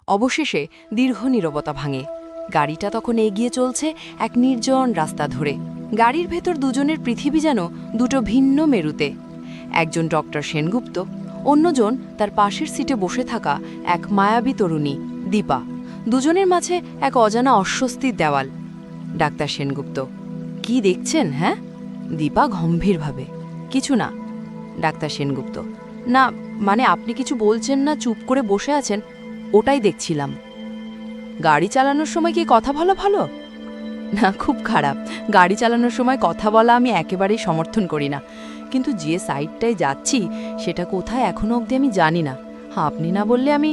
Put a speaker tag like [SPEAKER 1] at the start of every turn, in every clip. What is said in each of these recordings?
[SPEAKER 1] অবশেষে দীর্ঘ নীরবতা ভাঙে। গাড়িটা তখন এগিয়ে চলছে এক নির্জন রাস্তা ধরে। গাড়ির ভেতর দুজনের পৃথিবী যেন দুটো ভিন্ন মেরুতে। একজন ডক্টর সেনগুপ্ত, অন্যজন তার পাশের সিটে বসে থাকা এক মায়াবী তরুণী দীপা। দুজনের মাঝে এক অজানা অস্বস্তির দেওয়াল। ডাক্তার সেনগুপ্ত: কি দেখছেন? হ্যাঁ? দীপা গম্ভীরভাবে: কিছু না। ডাক্তার সেনগুপ্ত: না, মানে আপনি কিছু বলছেন না, চুপ করে বসে আছেন, ওটাই দেখছিলাম। গাড়ি চালানোর সময় কি কথা বলা ভালো? না, খুব খারাপ। গাড়ি চালানোর সময় কথা বলা আমি একেবারেই সমর্থন করি না, কিন্তু যে সাইডটায় যাচ্ছি সেটা কোথায় এখনো অবধি আমি জানি না। আপনি না বললে আমি...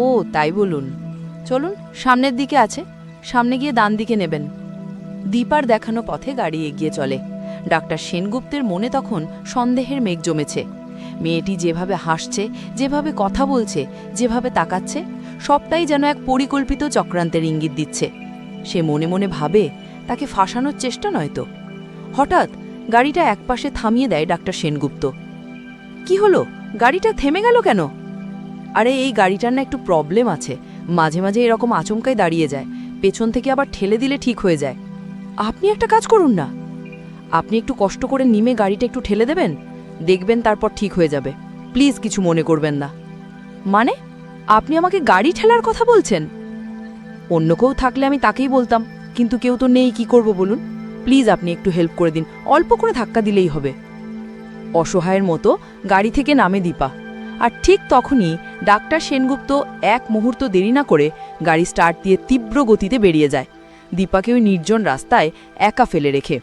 [SPEAKER 1] ও তাই বলুন। চলুন, সামনের দিকে আছে, সামনে গিয়ে ডান দিকে নেবেন। দীপার দেখানো পথে গাড়ি এগিয়ে চলে। ডাক্তার সেনগুপ্তের মনে তখন সন্দেহের মেঘ জমেছে। মেয়েটি যেভাবে হাসছে, যেভাবে কথা বলছে, যেভাবে তাকাচ্ছে, সবটাই যেন এক পরিকল্পিত চক্রান্তের ইঙ্গিত দিচ্ছে। সে মনে মনে ভাবে, তাকে ফাঁসানোর চেষ্টা নয়তো। হঠাৎ গাড়িটা একপাশে থামিয়ে দেয় ডাক্তার সেনগুপ্ত। কি হলো? গাড়িটা থেমে গেল কেন? আরে, এই গাড়িটার না একটু প্রবলেম আছে, মাঝে মাঝে এরকম আচমকাই দাঁড়িয়ে যায়, পেছন থেকে আবার ঠেলে দিলে ঠিক হয়ে যায়। আপনি একটা কাজ করুন না, আপনি একটু কষ্ট করে নেমে গাড়িটা একটু ঠেলে দেবেন, দেখবেন তারপর ঠিক হয়ে যাবে। প্লিজ কিছু মনে করবেন না। মানে, আপনি আমাকে গাড়ি ঠেলার কথা বলছেন? অন্য কেউ থাকলে আমি তাকেই বলতাম, কিন্তু কেউ তো নেই, কি করব বলুন? প্লিজ আপনি একটু হেল্প করে দিন, অল্প করে ধাক্কা দিলেই হবে। অসহায়ের মতো গাড়ি থেকে নামে দীপা। আর ঠিক তখনই ডাক্তার সেনগুপ্ত এক মুহূর্ত দেরি না করে গাড়ি স্টার্ট দিয়ে তীব্র গতিতে বেরিয়ে যায়, দীপাকে ওই নির্জন রাস্তায় একা ফেলে রেখে।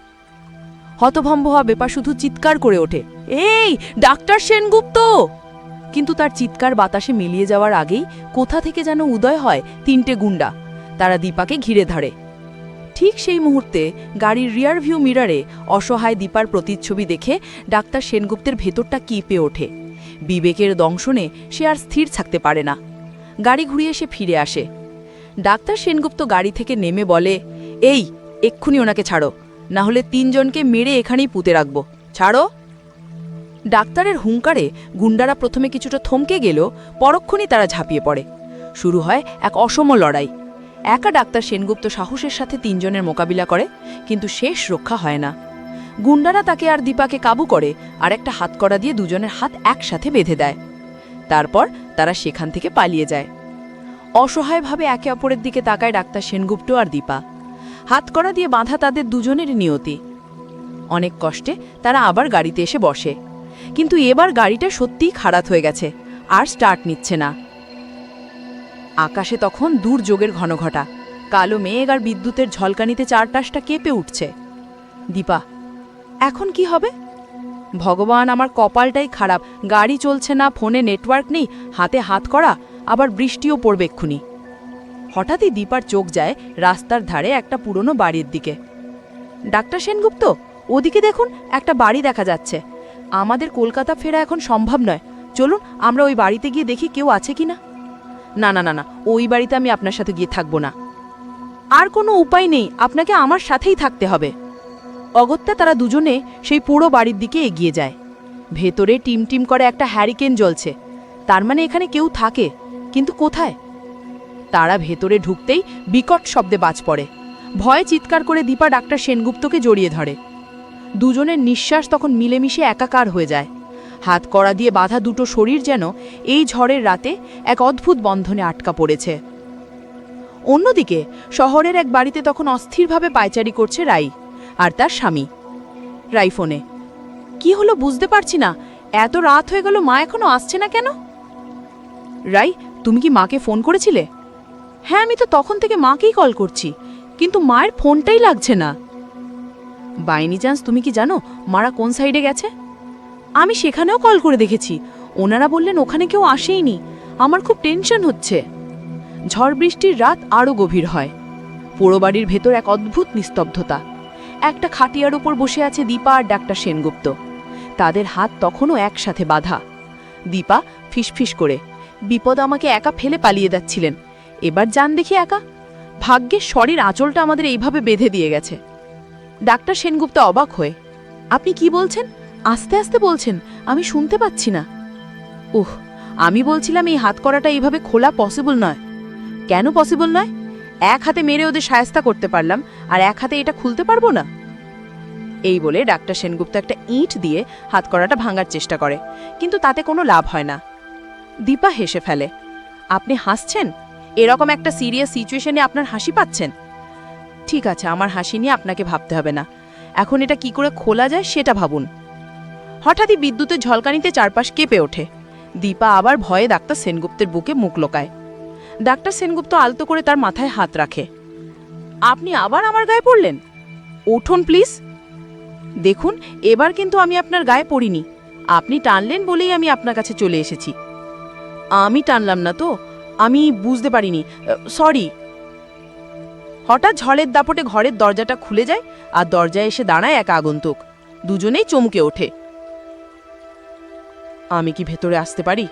[SPEAKER 1] হতভম্ব হওয়া বেপা শুধু চিৎকার করে ওঠে, এই ডাক্তার সেনগুপ্ত! কিন্তু তার চিৎকার বাতাসে মিলিয়ে যাওয়ার আগেই কোথা থেকে যেন উদয় হয় তিনটে গুন্ডা। তারা দীপাকে ঘিরে ধরে। ঠিক সেই মুহূর্তে গাড়ির রিয়ার ভিউ মিরারে অসহায় দীপার প্রতিচ্ছবি দেখে ডাক্তার সেনগুপ্তের ভেতরটা কেঁপে ওঠে। বিবেকের দংশনে সে আর স্থির থাকতে পারে না। গাড়ি ঘুরিয়ে সে ফিরে আসে। ডাক্তার সেনগুপ্ত গাড়ি থেকে নেমে বলে, এই এক্ষুনি ওনাকে ছাড়ো, না হলে তিনজনকে মেরে এখানেই পুঁতে রাখবো, ছাড়ো। ডাক্তারের হুঙ্কারে গুন্ডারা প্রথমে কিছুটা থমকে গেল, পরক্ষণই তারা ঝাঁপিয়ে পড়ে। শুরু হয় এক অসম লড়াই। একা ডাক্তার সেনগুপ্ত সাহসের সাথে তিনজনের মোকাবিলা করে, কিন্তু শেষ রক্ষা হয় না। গুন্ডারা তাকে আর দীপাকে কাবু করে আর একটা হাতকড়া দিয়ে দুজনের হাত একসাথে বেঁধে দেয়। তারপর তারা সেখান থেকে পালিয়ে যায়। অসহায়ভাবে একে অপরের দিকে তাকায় ডাক্তার সেনগুপ্ত আর দীপা। হাতকড়া দিয়ে বাঁধা তাদের দুজনেরই নিয়তি। অনেক কষ্টে তারা আবার গাড়িতে এসে বসে, কিন্তু এবার গাড়িটা সত্যিই খারাপ হয়ে গেছে, আর স্টার্ট নিচ্ছে না। আকাশে তখন দুর্যোগের ঘনঘটা, কালো মেঘ আর বিদ্যুতের ঝলকানিতে চারপাশটা কেঁপে উঠছে। দীপা: এখন কি হবে? ভগবান, আমার কপালটাই খারাপ, গাড়ি চলছে না, ফোনে নেটওয়ার্ক নেই, হাতে হাত করা, আবার বৃষ্টিও পড়বে এক্ষুনি। হঠাৎই দীপার চোখ যায় রাস্তার ধারে একটা পুরনো বাড়ির দিকে। ডাক্তার সেনগুপ্ত, ওদিকে দেখুন, একটা বাড়ি দেখা যাচ্ছে। আমাদের কলকাতা ফেরা এখন সম্ভব নয়, চলুন আমরা ওই বাড়িতে গিয়ে দেখি কেউ আছে কি না। না না না না, ওই বাড়িতে আমি আপনার সাথে গিয়ে থাকবো না। আর কোনো উপায় নেই, আপনাকে আমার সাথেই থাকতে হবে। অগত্যা তারা দুজনে সেই পুরো বাড়ির দিকে এগিয়ে যায়। ভেতরে টিমটিম করে একটা হ্যারিকেন জ্বলছে, তার মানে এখানে কেউ থাকে, কিন্তু কোথায়? তারা ভেতরে ঢুকতেই বিকট শব্দে বাজ পড়ে। ভয়ে চিৎকার করে দীপা ডাক্তার সেনগুপ্তকে জড়িয়ে ধরে। দুজনের নিঃশ্বাস তখন মিলেমিশে একাকার হয়ে যায়। হাত কড়া দিয়ে বাঁধা দুটো শরীর যেন এই ঝড়ের রাতে এক অদ্ভুত বন্ধনে আটকা পড়েছে। অন্যদিকে শহরের এক বাড়িতে তখন অস্থিরভাবে পায়চারি করছে রাই আর তার স্বামী। রাই ফোনে: কি হলো বুঝতে পারছি না, এত রাত হয়ে গেল, মা এখনো আসছে না কেন? রাই: তুমি কি মাকে ফোন করেছিলে? হ্যাঁ, আমি তো তখন থেকে মাকেই কল করছি, কিন্তু মায়ের ফোনটাই লাগছে না। বাই এনি চান্স তুমি কি জানো মারা কোন সাইডে গেছে? আমি সেখানেও কল করে দেখেছি, ওনারা বললেন ওখানে কেউ আসেইনি। আমার খুব টেনশন হচ্ছে। ঝড় বৃষ্টির রাত আরও গভীর হয়। পুরো বাড়ির ভেতর এক অদ্ভুত নিস্তব্ধতা। একটা খাটিয়ার উপর বসে আছে দীপা আর ডাক্তার সেনগুপ্ত। তাদের হাত তখনও একসাথে বাঁধা। দীপা ফিসফিস করে: বিপদ আমাকে একা ফেলে পালিয়ে যাচ্ছিলেন, এবার যান দেখি একা। ভাগ্যের শরীর আঁচলটা আমাদের এইভাবে বেঁধে দিয়ে গেছে। ডাক্তার সেনগুপ্ত অবাক হয়ে: আপনি কি বলছেন? আস্তে আস্তে বলছেন, আমি শুনতে পাচ্ছি না। আমি বলছিলাম এই হাতকড়াটা এইভাবে খোলা পসিবল নয়।
[SPEAKER 2] কেন পসিবল নয়? এক হাতে মেরে ওদের শায়েস্তা করতে পারলাম, আর এক হাতে এটা খুলতে পারবো না? এই বলে ডাক্তার সেনগুপ্ত একটা ইঁট দিয়ে হাতকড়াটা ভাঙার চেষ্টা করে, কিন্তু তাতে কোনো লাভ হয় না। দীপা হেসে ফেলে। আপনি হাসছেন? এরকম একটা সিরিয়াস সিচুয়েশনে আপনার হাসি পাচ্ছেন? ঠিক আছে, আমার হাসি নিয়ে আপনাকে ভাবতে হবে না। এখন এটা কি করে খোলা যায় সেটা ভাবুন। হঠাৎই বিদ্যুতের ঝলকানিতে চারপাশ কেঁপে ওঠে। দীপা আবার ভয়ে ডাক্তার সেনগুপ্তের বুকে মুখ লোকায়। ডাক্তার সেনগুপ্ত আলতো করে তার মাথায় হাত রাখে। আপনি আবার আমার গায়ে পড়লেন? উঠুন প্লিজ। দেখুন, এবার কিন্তু আমি আপনার গায়ে পড়িনি। আপনি টানলেন বলেই আমি আপনার কাছে চলে এসেছি। আমি টানলাম না তো, আমি বুঝতে পারিনি, সরি। হঠাৎ ঝড়ের দাপটে ঘরের দরজাটা খুলে যায়, আর দরজায় এসে দাঁড়ায় এক আগন্তুক। দুজনেই চমকে ওঠে। আমি কি ভেতরে আসতে পারি?